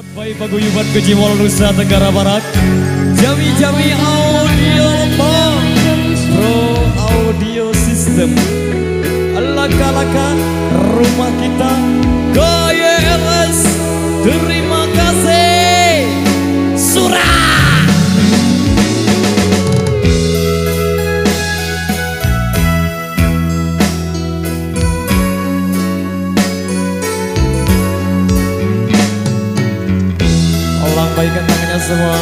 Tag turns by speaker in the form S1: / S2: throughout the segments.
S1: Baik paguyuban Kecimol Nusa Tenggara Barat, Jami-Jami Audio Lembang, Pro Audio System, Laka-laka rumah kita, KYLS, terima kasih, Surah. Lambaikan tangannya semua.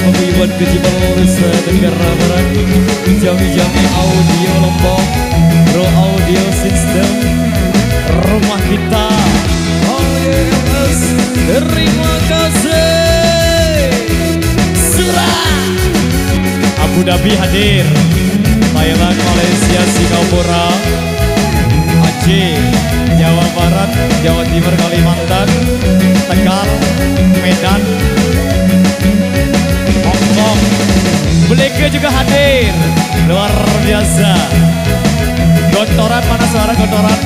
S1: Paguyuban Kecimol Nusa Tenggara Barat, Jami-Jami Audio Lombok, Pro Audio System, rumah kita, KYLS, terima kasih, Surah. Abu Dhabi hadir, Thailand, Malaysia, Singapura, Aceh, Jawa Barat, Jawa Timur, Kalimantan, Tegal, Medan, Hongkong, Bleke juga hadir, luar biasa. Gontoran, mana suara Gontoran?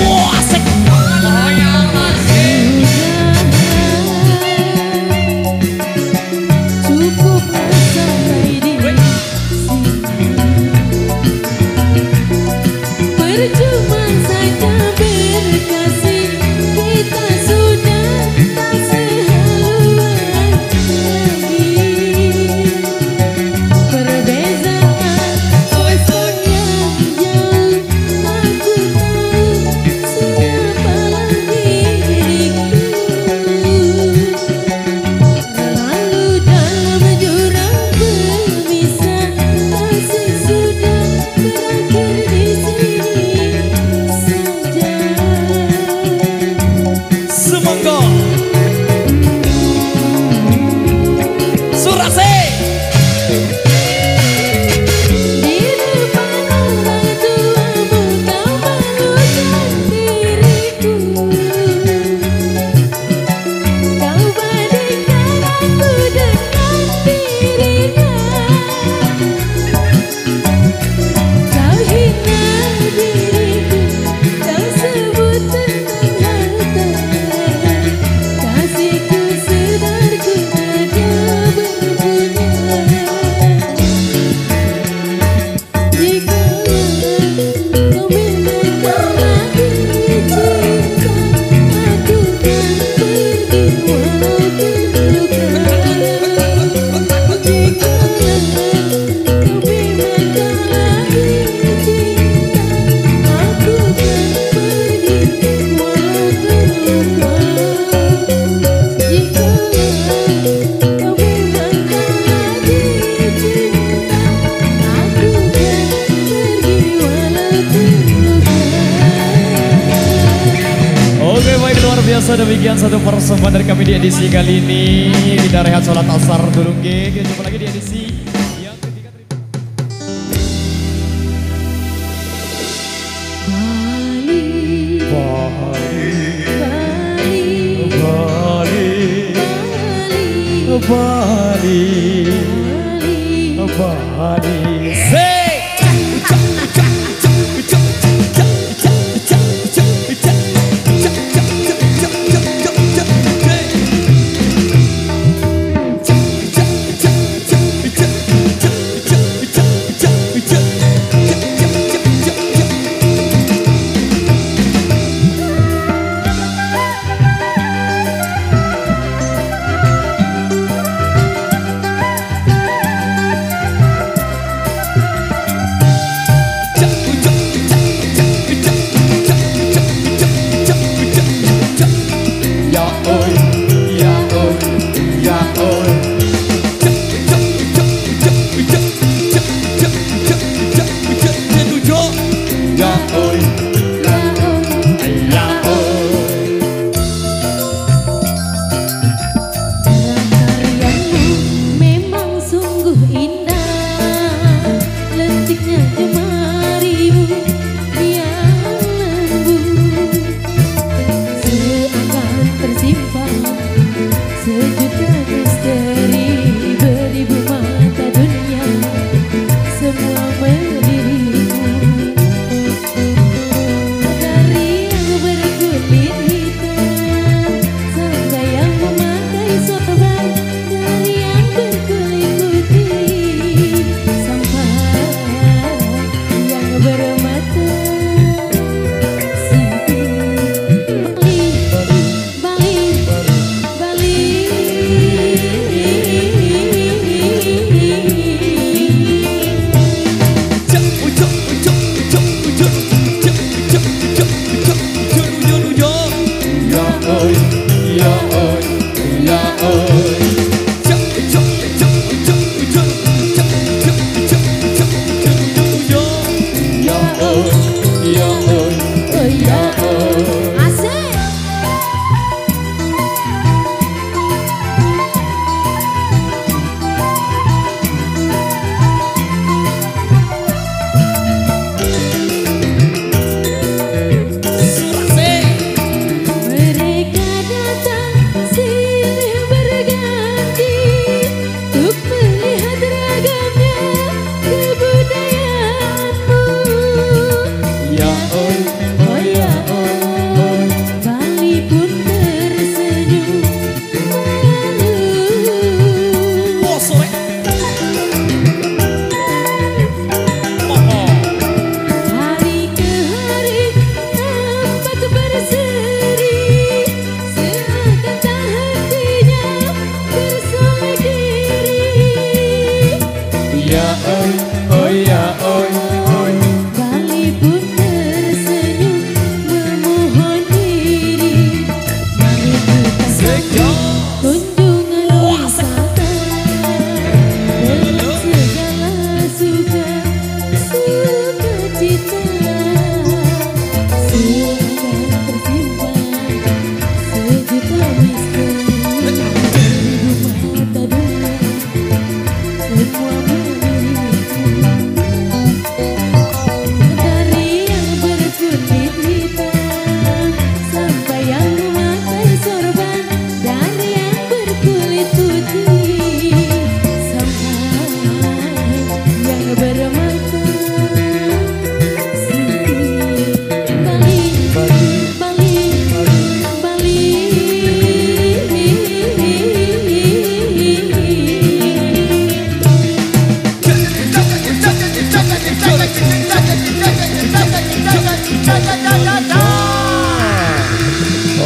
S1: Wah, asik.
S2: Cukup sampai di sini. Percuma saja berkasih, kita sudah tak sehaluan lagi. Perbezaan yang jauh aku
S1: biasa demikian satu persembahan dari kami di edisi kali ini. Kita rehat sholat asar dulu, kita jumpa lagi di edisi yang ketiga. Bali.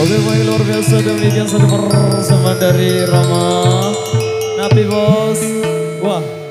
S1: Oke baik, luar biasa demikian satu persembahan dari Rama Napi Bos. Wah.